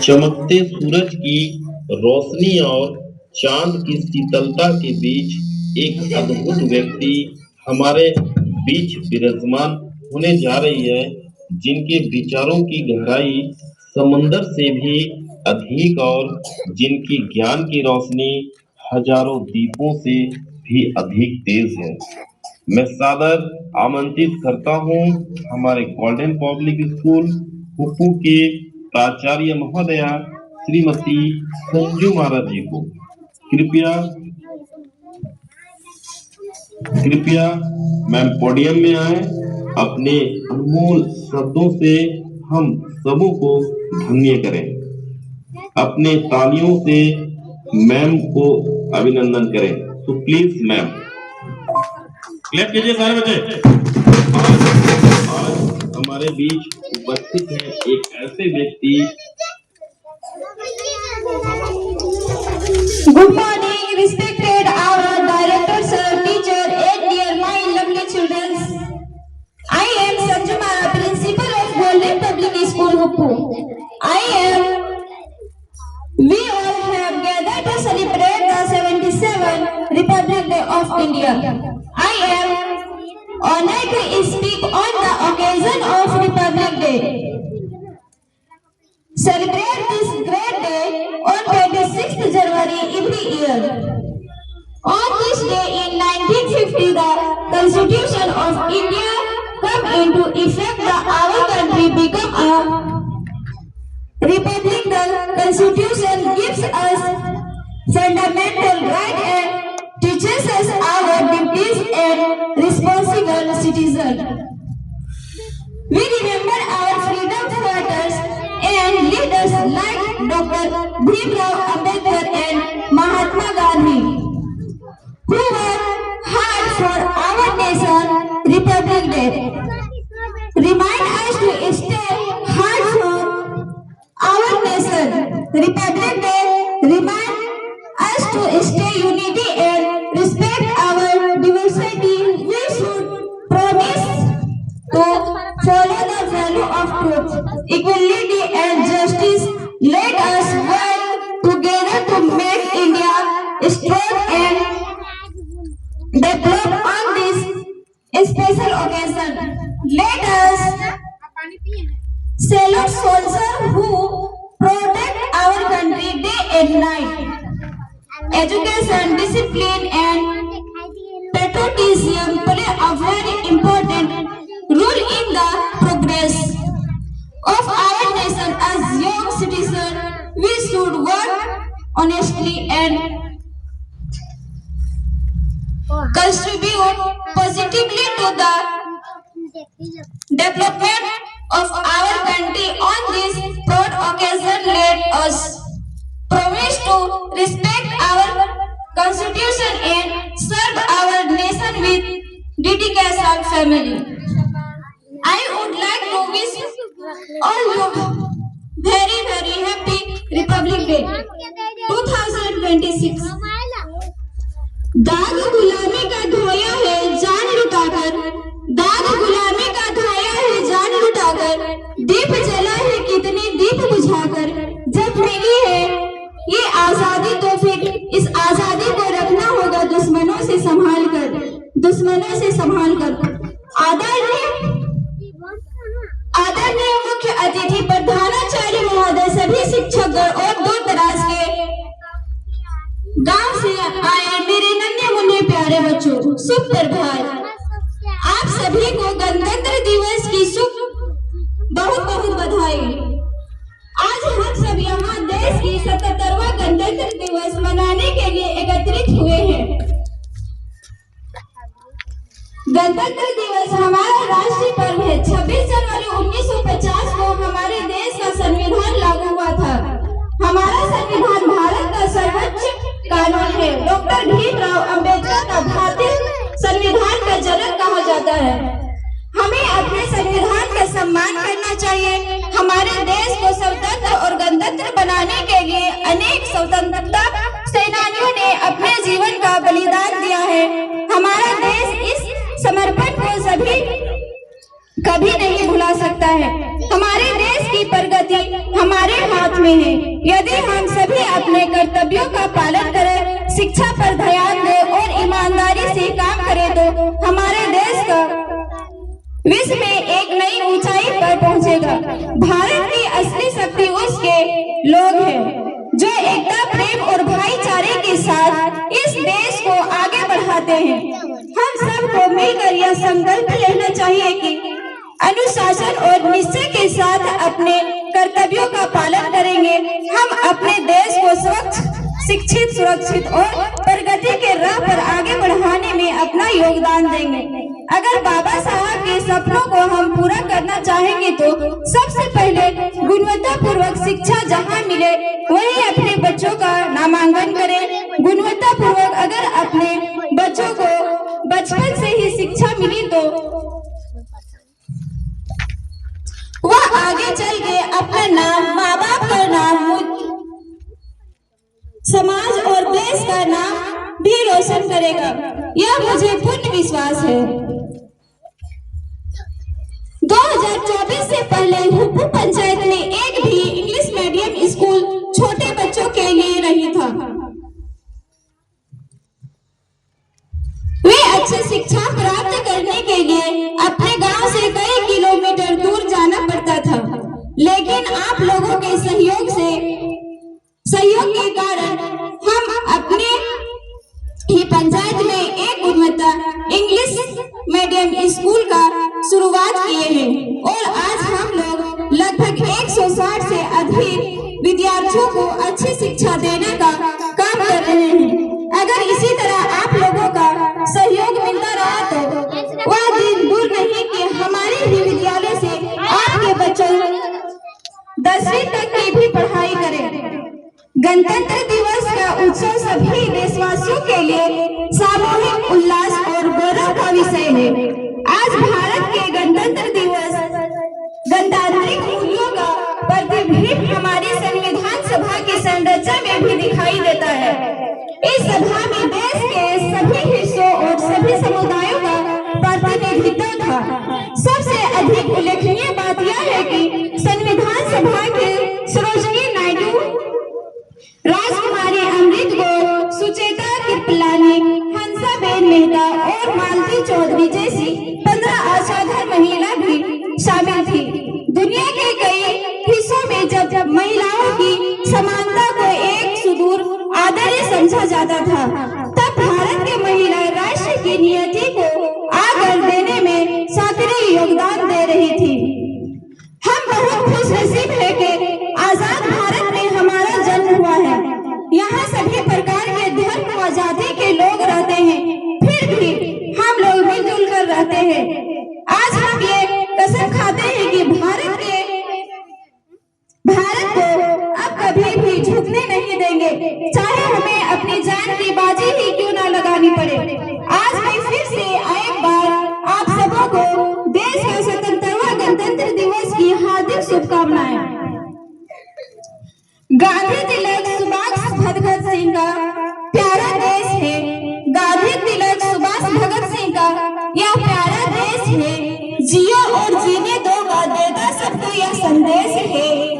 चमकते सूरज की रोशनी और चांद की शीतलता के बीच एक अद्भुत व्यक्ति हमारे बीच विराजमान होने जा रही है, जिनके विचारों की गहराई समुंदर से भी अधिक और जिनकी ज्ञान की रोशनी हजारों दीपों से भी अधिक तेज है। मैं सादर आमंत्रित करता हूँ हमारे गोल्डन पब्लिक स्कूल हुप्पू के प्राचार्य महोदया श्रीमती संजू महाराज जी को। कृपया कृपया मैम पोडियम में आए। अपने अनमोल शब्दों से हम सबों को धन्य करें। अपने तालियों से मैम को अभिनंदन करें। तो प्लीज मैम क्लैप कीजिए सारे बच्चे। आज हमारे बीच उपस्थित है एक ऐसे व्यक्ति। Good morning, respected our director, sir, teacher, and dear my lovely children. I am Sanju Mara, principal of Golden Public School, Huppu. We all have gathered to celebrate the 77th Republic Day of India. I am honored to speak on the occasion of Republic Day. Celebrate this great day on 26th January every year. On this day in 1950, the Constitution of India come into effect. Our country become a republic. The Constitution gives us fundamental right and teaches us our duties and responsible citizens. We remember our freedom fighters and leaders like Dr. Bhimrao Ambedkar and Mahatma Gandhi, who worked hard for our nation. Republic Day remind us to stay hard for our nation. Republic Day remind us to stay unity and respect our diversity. We should promise to follow the value of truth, equality and justice. Let us work together to make India strong and develop on this special occasion. Let us salute soldiers who protect our country day and night. Education, discipline and patriotism play a very important role in the progress of our nation. As young citizens, we should work honestly and contribute positively to the development of our country. On this proud occasion, let us promise to respect our constitution and serve our nation with dedication. Family, I would like to wish all you very happy Republic Day 2026. दाग गुलामी का धोया है जान लुटाकर, दाग गुलामी का धोया है जान लुटाकर, दीप जला है कितने दीप बुझाकर। जब मिली है ये आजादी तो फिर इस आजादी को रखना होगा दुश्मनों से संभाल कर, दुश्मनों से संभाल कर। आदरणीय मुख्य अतिथि प्रधानाचार्य महोदय, सभी शिक्षकगण और दूर दराज के गांव से आए मेरे नन्हे मुन्ने प्यारे बच्चों, शुभ प्रभात। आप सभी को गणतंत्र दिवस की बहुत बधाई। आज हम सब यहाँ देश की 77वां गणतंत्र दिवस मनाने के लिए एकत्रित हुए हैं। गणतंत्र दिवस हमारा राष्ट्रीय पर्व है। 26 जनवरी 1950 को हमारे देश का संविधान लागू हुआ था। हमारा संविधान भारत का सर्वोच्च कानून है। डॉक्टर भीमराव अंबेडकर का भारतीय संविधान का जनक कहा जाता है। हमें अपने संविधान का सम्मान करना चाहिए। हमारे देश को स्वतंत्र और गणतंत्र बनाने के लिए अनेक स्वतंत्रता सेनानियों ने अपने जीवन का बलिदान दिया है। हमारा देश इस समर्पण को कभी नहीं भुला सकता है। हमारे देश की प्रगति हमारे हाथ में है। यदि हम सभी अपने कर्तव्यों का पालन करें, शिक्षा पर ध्यान दें और ईमानदारी से काम करें तो हमारे देश का विश्व में एक नई ऊंचाई पर पहुंचेगा। भारत की असली शक्ति उसके लोग हैं जो एकता, प्रेम और भाईचारे के साथ इस देश को आगे बढ़ाते हैं। हम सबको मिलकर यह संकल्प लेना चाहिए कि अनुशासन और निश्चय के साथ अपने कर्तव्यों का पालन करेंगे। हम अपने देश को स्वच्छ, शिक्षित, सुरक्षित और प्रगति के राह पर आगे बढ़ाने में अपना योगदान देंगे। अगर बाबा साहब के सपनों को हम पूरा करना चाहेंगे तो सबसे पहले गुणवत्तापूर्वक शिक्षा जहां मिले वहीं अपने बच्चों का नामांकन करें। गुणवत्तापूर्वक अगर अपने बच्चों को बचपन से ही शिक्षा मिली तो वह आगे चल के अपना नाम, माँ बाप का नाम, समाज और देश का नाम भी रोशन करेगा। यह मुझे पूर्ण विश्वास है। 2024 से पहले हुप्पू पंचायत में एक भी इंग्लिश मीडियम स्कूल छोटे बच्चों के लिए नहीं था। वे अच्छी शिक्षा प्राप्त करने के लिए अपने गांव से कई किलोमीटर दूर जाना पड़ता था, लेकिन आप लोगों के सहयोग के कारण हम अपने ही पंचायत में एक गुणवत्ता इंग्लिश मीडियम स्कूल का शुरुआत किए हैं और आज हम लोग लगभग 160 से अधिक विद्यार्थियों को अच्छी शिक्षा देने का काम कर रहे हैं। अगर इसी तरह आप लोगों का सहयोग मिलता रहा तो वह दिन दूर नहीं कि हमारे ही विद्यालय से आपके बच्चे 10वीं तक की भी पढ़ाई करें। गणतंत्र दिवस का उत्सव सभी देशवासियों के लिए सामूहिक उल्लास और गौरव का विषय है। आज भारत के गणतंत्र दिवस गणतांत्रिक मूल्यों का प्रतिबिंब हमारी संविधान सभा की संरचना में भी दिखाई देता है। इस सभा में देश के सभी हिस्सों और सभी समुदायों का प्रतिनिधित्व था। सबसे अधिक उल्लेखनीय बात यह है कि संविधान सभा के सरोजिनी नायडू, राजकुमारी अमृत गौर, सुचेता कृपलानी, हंसाबेन मेहता और मालती चौधरी जैसी 15 असाधारण महिला भी शामिल थी। दुनिया के कई हिस्सों में जब महिलाओं की समानता को एक सुदूर आदर्श समझा जाता था, तब भारत की महिलाएं राष्ट्र की नियति को आकर देने में सक्रिय योगदान दे रही थी। हम बहुत खुशनसीब है कि आजाद भारत में हमारा जन्म हुआ है। यहाँ सभी प्रकार के धर्म व जाति के लोग रहते हैं, फिर भी हम लोग मिलजुल कर रहते हैं। आज हम ये कसम खाते हैं कि भारत को अब कभी भी झुकने नहीं देंगे, चाहे हमें अपनी जान की बाजी ही क्यों ना लगानी पड़े। आज मैं फिर से एक बार आप सबों को देश का स्वतंत्रता गणतंत्र दिवस की हार्दिक शुभकामनाएं। गांधी तिलक सुभाष भगत सिंह का प्यारा देश है। गांधी तिलक सुभाष भगत सिंह का यह प्यारा देश है। जियो और जीने दो का देता सबको यह संदेश है।